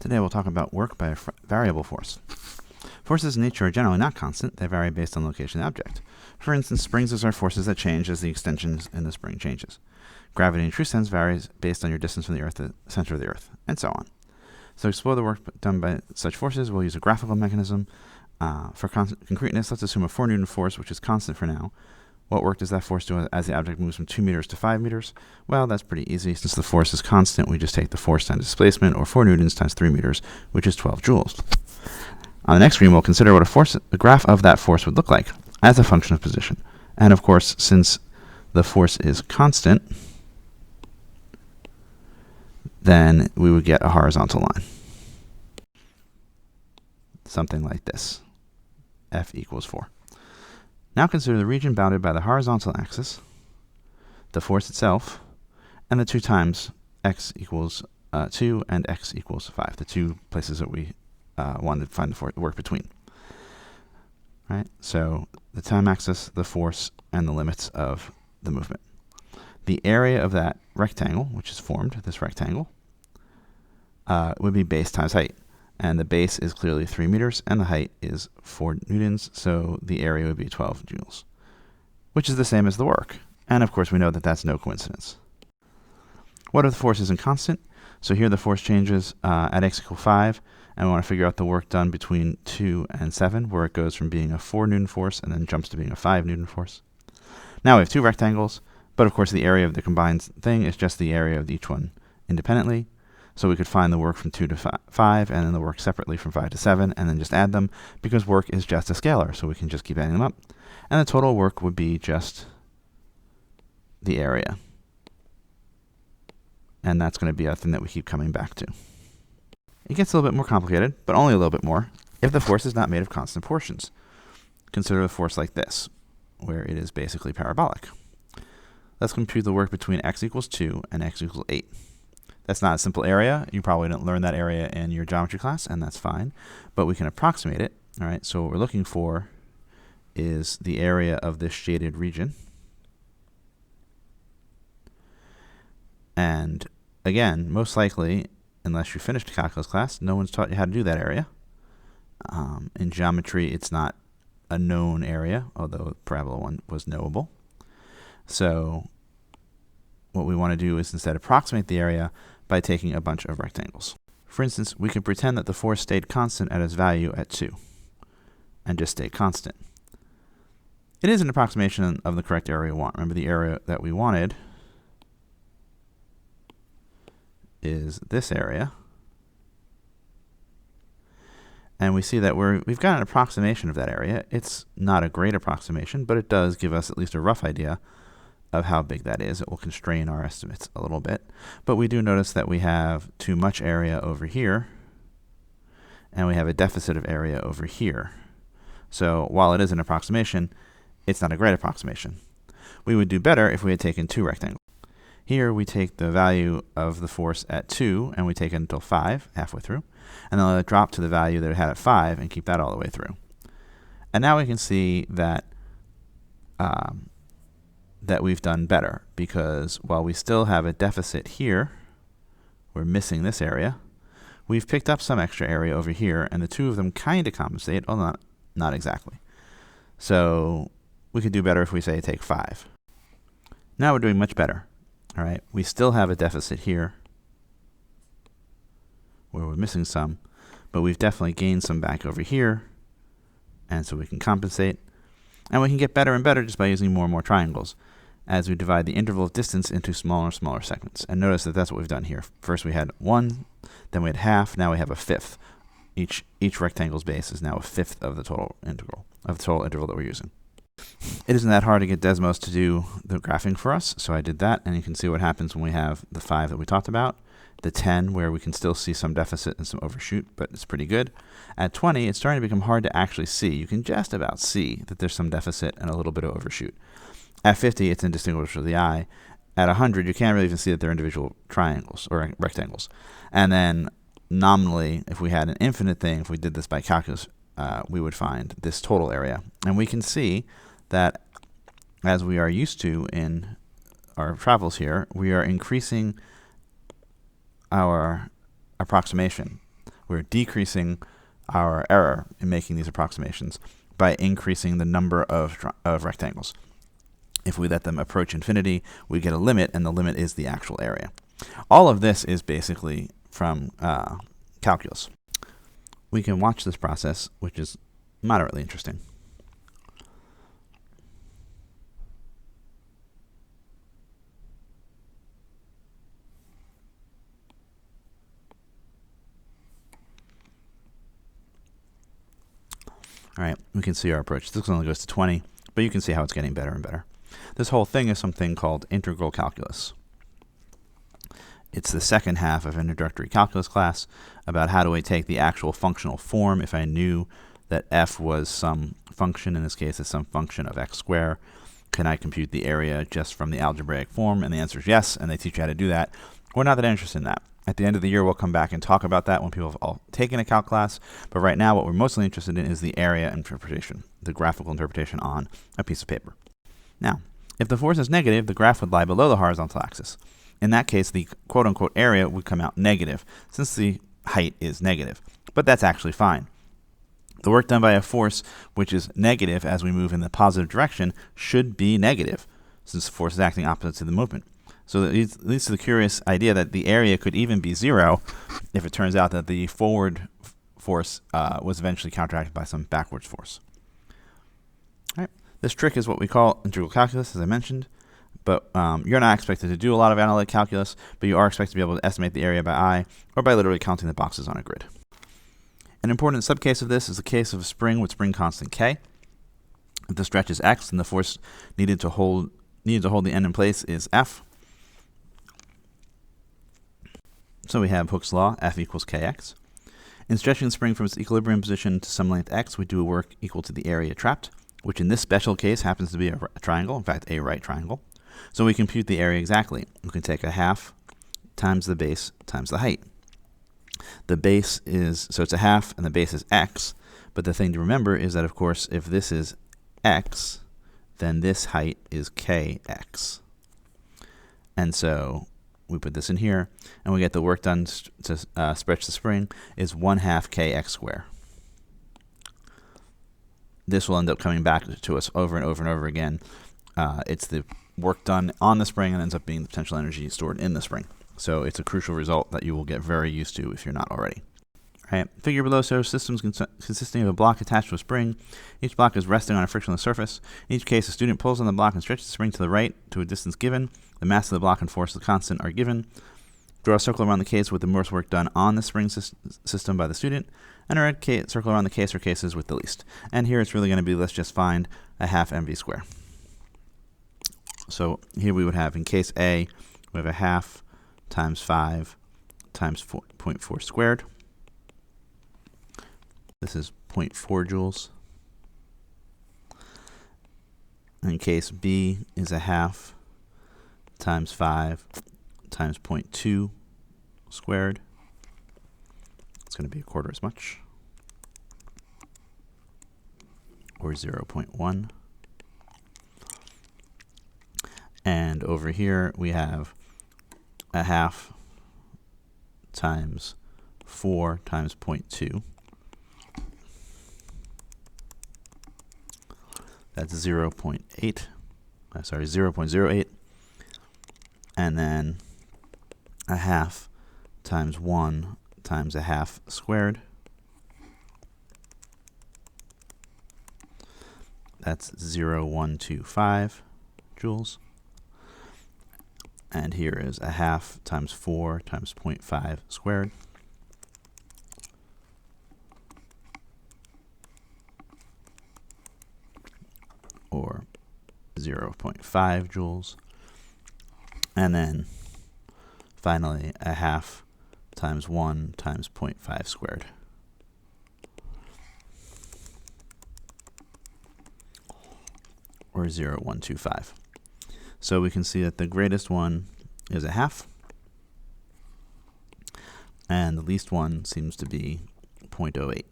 Today we'll talk about work by a variable force. Forces in nature are generally not constant. They vary based on location of the object. For instance, springs are forces that change as the extension in the spring changes. Gravity in true sense varies based on your distance from the Earth to the center of the Earth, and so on. So to explore the work done by such forces, we'll use a graphical mechanism. For concreteness, let's assume a 4 Newton force, which is constant for now. What work does that force do as the object moves from 2 meters to 5 meters? Well, that's pretty easy. Since the force is constant, we just take the force times displacement, or 4 newtons times 3 meters, which is 12 joules. On the next screen, we'll consider what a graph of that force would look like as a function of position. And of course, since the force is constant, then we would get a horizontal line. Something like this. F equals 4. Now consider the region bounded by the horizontal axis, the force itself, and the 2 times x equals 2 and x equals 5, the 2 places that we wanted to find the work between. Right? So the time axis, the force, and the limits of the movement. The area of that rectangle, which is formed, this rectangle, would be base times height. And the base is clearly 3 meters, and the height is 4 newtons, so the area would be 12 joules, which is the same as the work. And of course, we know that that's no coincidence. What if the force isn't constant? So here the force changes at x equals 5, and we want to figure out the work done between 2 and 7, where it goes from being a 4 Newton force and then jumps to being a 5 Newton force. Now we have 2 rectangles, but of course the area of the combined thing is just the area of each one independently. So we could find the work from 2 to 5, and then the work separately from 5 to 7, and then just add them, because work is just a scalar, so we can just keep adding them up. And the total work would be just the area. And that's going to be a thing that we keep coming back to. It gets a little bit more complicated, but only a little bit more, if the force is not made of constant portions. Consider a force like this, where it is basically parabolic. Let's compute the work between x equals 2 and x equals 8. That's not a simple area. You probably didn't learn that area in your geometry class, and that's fine. But we can approximate it. All right. So what we're looking for is the area of this shaded region. And again, most likely, unless you finished a calculus class, no one's taught you how to do that area. In geometry, it's not a known area, although the parabola one was knowable. So what we want to do is instead approximate the area by taking a bunch of rectangles. For instance, we could pretend that the force stayed constant at its value at 2 and just stay constant. It is an approximation of the correct area we want. Remember, the area that we wanted is this area. And we see that we've got an approximation of that area. It's not a great approximation, but it does give us at least a rough idea of how big that is. It will constrain our estimates a little bit. But we do notice that we have too much area over here, and we have a deficit of area over here. So while it is an approximation, it's not a great approximation. We would do better if we had taken 2 rectangles. Here we take the value of the force at 2, and we take it until 5, halfway through, and then let it drop to the value that it had at 5, and keep that all the way through. And now we can see that that we've done better, because while we still have a deficit here, we're missing this area, we've picked up some extra area over here, and the 2 of them kind of compensate, although not exactly. So we could do better if we say take 5. Now we're doing much better. All right, we still have a deficit here where we're missing some, but we've definitely gained some back over here, and so we can compensate. And we can get better and better just by using more and more triangles as we divide the interval of distance into smaller and smaller segments. And notice that that's what we've done here. First we had 1, then we had half, now we have a fifth. Each rectangle's base is now a fifth of the total interval that we're using. It isn't that hard to get Desmos to do the graphing for us, so I did that, and you can see what happens when we have the 5 that we talked about, the 10 where we can still see some deficit and some overshoot, but it's pretty good. At 20, it's starting to become hard to actually see. You can just about see that there's some deficit and a little bit of overshoot. At 50, it's indistinguishable to the eye. At 100, you can't really even see that they're individual triangles or rectangles. And then nominally, if we had an infinite thing, if we did this by calculus, we would find this total area. And we can see that, as we are used to in our travels here, we are increasing our approximation. we're decreasing our error in making these approximations by increasing the number of rectangles. If we let them approach infinity, we get a limit, and the limit is the actual area. All of this is basically from calculus. We can watch this process, which is moderately interesting. All right, we can see our approach. This only goes to 20, but you can see how it's getting better and better. This whole thing is something called integral calculus. It's the second half of an introductory calculus class about how do I take the actual functional form if I knew that f was some function, in this case it's some function of x squared. Can I compute the area just from the algebraic form? And the answer is yes, and they teach you how to do that. We're not that interested in that. At the end of the year, we'll come back and talk about that when people have all taken a calc class. But right now, what we're mostly interested in is the area interpretation, the graphical interpretation on a piece of paper. Now, if the force is negative, the graph would lie below the horizontal axis. In that case, the quote-unquote area would come out negative, since the height is negative. But that's actually fine. The work done by a force which is negative as we move in the positive direction should be negative, since the force is acting opposite to the movement. So it leads to the curious idea that the area could even be 0 if it turns out that the forward force was eventually counteracted by some backwards force. All right. This trick is what we call integral calculus, as I mentioned. But you're not expected to do a lot of analytic calculus, but you are expected to be able to estimate the area by eye or by literally counting the boxes on a grid. An important subcase of this is the case of a spring with spring constant K. If the stretch is X, then the force needed to hold the end in place is F. So we have Hooke's law, F equals Kx. In stretching the spring from its equilibrium position to some length x, we do a work equal to the area trapped, which in this special case happens to be a triangle, in fact a right triangle. So we compute the area exactly. We can take a half times the base times the height. The base is, so it's a half and the base is x, but the thing to remember is that of course if this is x, then this height is kx. And so we put this in here, and we get the work done to stretch the spring is 1/2 kx squared. This will end up coming back to us over and over and over again. It's the work done on the spring and ends up being the potential energy stored in the spring. So it's a crucial result that you will get very used to if you're not already. All right, figure below shows systems consisting of a block attached to a spring. Each block is resting on a frictionless surface. In each case, a student pulls on the block and stretches the spring to the right to a distance given. The mass of the block and force of the constant are given. Draw a circle around the case with the most work done on the spring system by the student, and a red circle around the case or cases with the least. And here it's really going to be, let's just find a 1/2 mv squared. So here we would have, in case A, we have a 1/2 times 5 times 0.4 squared. This is 0.4 joules. In case B is a 1/2 times 5 times 0.2 squared. It's going to be a quarter as much, or 0.1. And over here we have a 1/2 times 4 times 0.2. That's 0.08. And then a 1/2 times 1 times a 1/2 squared. That's 0.125 joules. And here is a 1/2 times 4 times 0.5 squared. Or 0.5 joules. And then finally a 1/2 times 1 times 0.5 squared. Or 0.125. So we can see that the greatest one is a 1/2, and the least one seems to be 0.08.